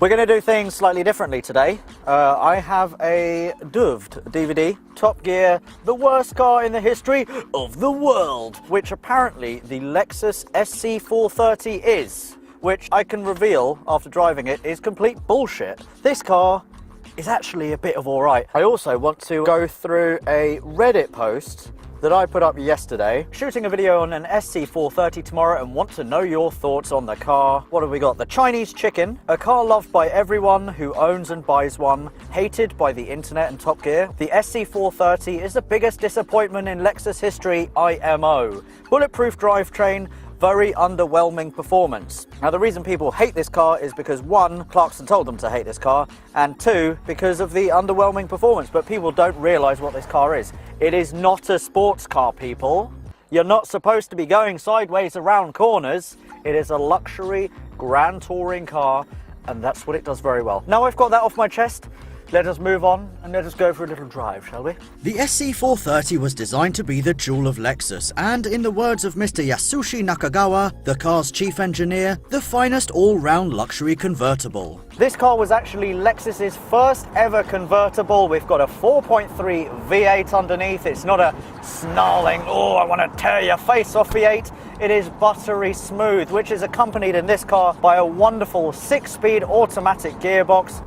We're going to do things slightly differently today. I have a DVD, Top Gear, the worst car in the history of the world, which apparently the Lexus SC430 is, which I can reveal after driving it is complete bullshit. This car is actually a bit of alright. I also want to go through a Reddit post that I put up yesterday, shooting a video on an SC430 tomorrow and want to know your thoughts on the car. What have we got? The Chinese Chicken, a car loved by everyone who owns and buys one, hated by the internet and Top Gear. The SC430 is the biggest disappointment in Lexus history, IMO. Bulletproof drivetrain, very underwhelming performance. Now the reason people hate this car is because one, Clarkson told them to hate this car, and two, because of the underwhelming performance, but people don't realise what this car is. It is not a sports car, people. You're not supposed to be going sideways around corners. It is a luxury grand touring car, and that's what it does very well. Now I've got that off my chest, let us move on and let us go for a little drive, shall we? The SC430 was designed to be the jewel of Lexus, and in the words of Mr. Yasushi Nakagawa, the car's chief engineer, the finest all-round luxury convertible. This car was actually Lexus's first ever convertible. We've got a 4.3 V8 underneath. It's not a snarling, oh, I want to tear your face off V8. It is buttery smooth, which is accompanied in this car by a wonderful 6-speed automatic gearbox.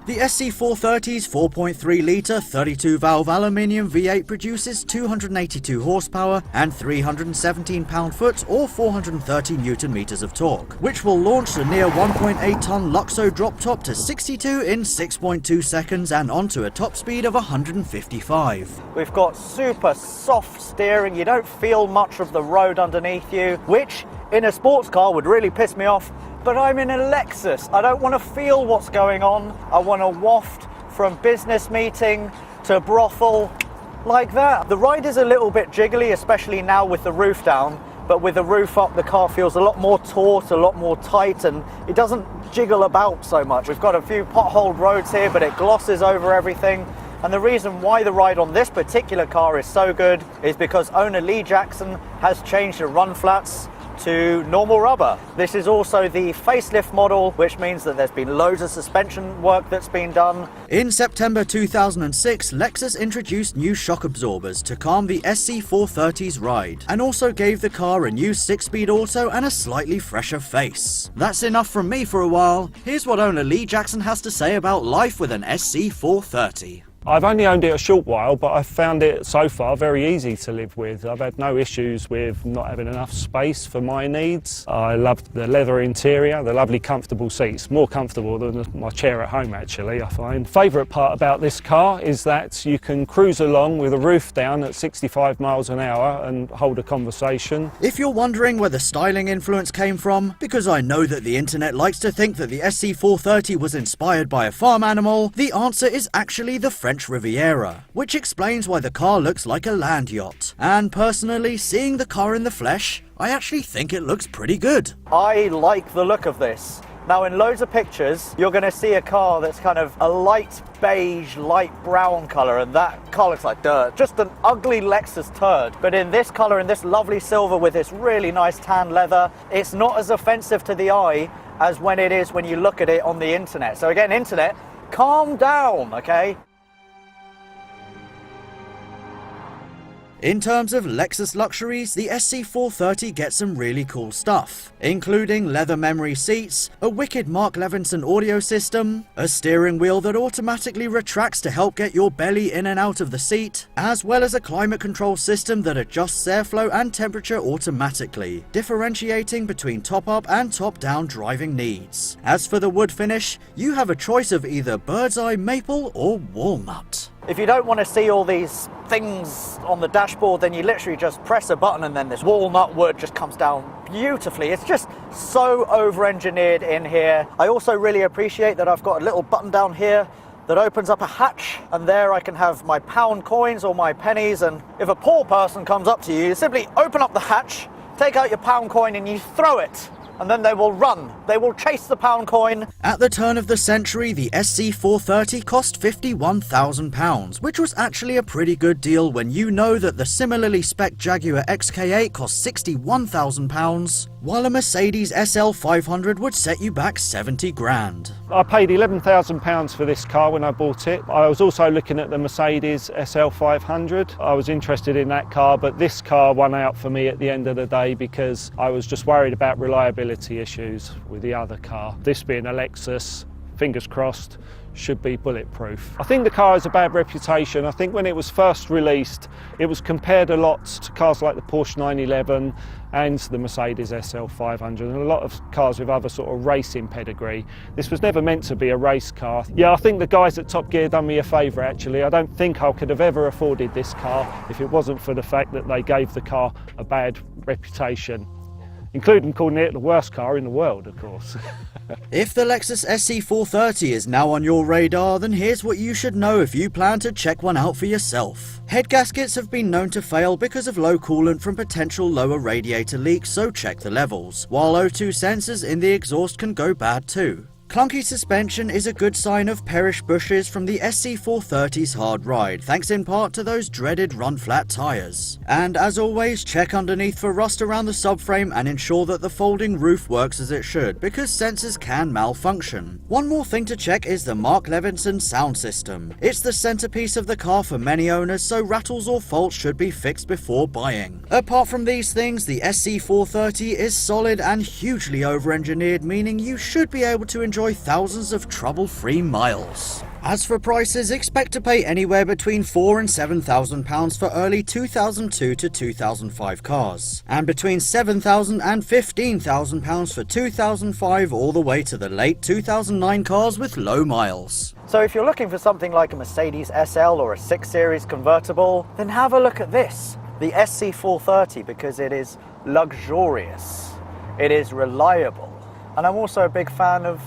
The SC430's 4.3-litre 32-valve aluminium V8 produces 282 horsepower and 317 pound-foot or 430 newton-meters of torque, which will launch the near 1.8-ton Luxo drop-top to 62 in 6.2 seconds and onto a top speed of 155. We've got super soft steering. You don't feel much of the road underneath you, which in a sports car would really piss me off. But I'm in a Lexus. I don't want to feel what's going on. I want to waft from business meeting to brothel like that. The ride is a little bit jiggly, especially now with the roof down. But with the roof up, the car feels a lot more taut, a lot more tight, and it doesn't jiggle about so much. We've got a few potholed roads here, but it glosses over everything. And the reason why the ride on this particular car is so good is because owner Lee Jackson has changed the run flats to normal rubber. This is also the facelift model, which means that there's been loads of suspension work that's been done. In September 2006, Lexus introduced new shock absorbers to calm the SC430's ride, and also gave the car a new 6-speed auto and a slightly fresher face. That's enough from me for a while. Here's what owner Lee Jackson has to say about life with an SC430. I've only owned it a short while, but I've found it so far very easy to live with. I've had no issues with not having enough space for my needs. I loved the leather interior, the lovely comfortable seats, more comfortable than my chair at home actually, I find. Favourite part about this car is that you can cruise along with a roof down at 65 miles an hour and hold a conversation. If you're wondering where the styling influence came from, because I know that the internet likes to think that the SC430 was inspired by a farm animal, the answer is actually the French Riviera, which explains why the car looks like a land yacht. And personally, seeing the car in the flesh, I actually think it looks pretty good. I like the look of this. Now in loads of pictures, you're going to see a car that's kind of a light beige, light brown colour, and that car looks like dirt. Just an ugly Lexus turd. But in this colour, in this lovely silver with this really nice tan leather, it's not as offensive to the eye as when it is when you look at it on the internet. So again, internet, calm down, okay? In terms of Lexus luxuries, the SC430 gets some really cool stuff, including leather memory seats, a wicked Mark Levinson audio system, a steering wheel that automatically retracts to help get your belly in and out of the seat, as well as a climate control system that adjusts airflow and temperature automatically, differentiating between top-up and top-down driving needs. As for the wood finish, you have a choice of either bird's eye maple or walnut. If you don't want to see all these things on the dashboard, then you literally just press a button and then this walnut wood just comes down beautifully. It's just so over-engineered in here. I also really appreciate that I've got a little button down here that opens up a hatch, and there I can have my pound coins or my pennies, and if a poor person comes up to you, you simply open up the hatch, take out your pound coin and you throw it and then they will run. They will chase the pound coin. At the turn of the century, the SC430 cost £51,000, which was actually a pretty good deal when you know that the similarly spec'd Jaguar XK8 cost £61,000, while a Mercedes SL500 would set you back 70 grand. I paid £11,000 for this car when I bought it. I was also looking at the Mercedes SL500. I was interested in that car, but this car won out for me at the end of the day because I was just worried about reliability issues with the other car. This being a Lexus, fingers crossed, should be bulletproof. I think the car has a bad reputation. I think when it was first released, it was compared a lot to cars like the Porsche 911 and the Mercedes SL500 and a lot of cars with other sort of racing pedigree. This was never meant to be a race car. Yeah, I think the guys at Top Gear done me a favour actually. I don't think I could have ever afforded this car if it wasn't for the fact that they gave the car a bad reputation, including calling it the worst car in the world, of course. If the Lexus SC430 is now on your radar, then here's what you should know if you plan to check one out for yourself. Head gaskets have been known to fail because of low coolant from potential lower radiator leaks, so check the levels, while O2 sensors in the exhaust can go bad too. Clunky suspension is a good sign of perish bushes from the SC430's hard ride, thanks in part to those dreaded run-flat tyres. And as always, check underneath for rust around the subframe and ensure that the folding roof works as it should, because sensors can malfunction. One more thing to check is the Mark Levinson sound system. It's the centerpiece of the car for many owners, so rattles or faults should be fixed before buying. Apart from these things, the SC430 is solid and hugely over-engineered, meaning you should be able to enjoy thousands of trouble-free miles. As for prices, expect to pay anywhere between £4,000 and £7,000 for early 2002 to 2005 cars, and between £7,000 and £15,000 for 2005 all the way to the late 2009 cars with low miles. So if you're looking for something like a Mercedes SL or a 6 Series convertible, then have a look at this, the SC430, because it is luxurious, it is reliable, and I'm also a big fan of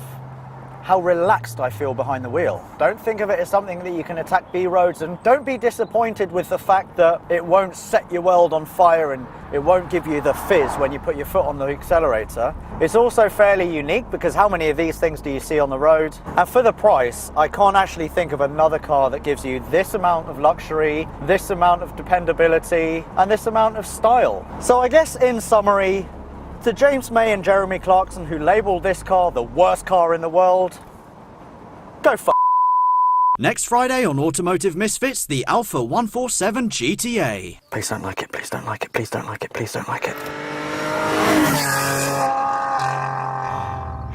how relaxed I feel behind the wheel. Don't think of it as something that you can attack B roads, and don't be disappointed with the fact that it won't set your world on fire and it won't give you the fizz when you put your foot on the accelerator. It's also fairly unique because how many of these things do you see on the road? And for the price, I can't actually think of another car that gives you this amount of luxury, this amount of dependability, and this amount of style. So I guess in summary, to James May and Jeremy Clarkson, who labelled this car the worst car in the world, go f***. Next Friday on Automotive Misfits, the Alpha 147 GTA. Please don't like it, please don't like it, please don't like it, please don't like it.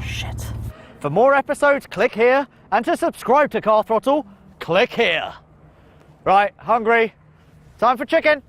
Shit. For more episodes, click here, and to subscribe to Car Throttle, click here. Right, hungry, time for chicken.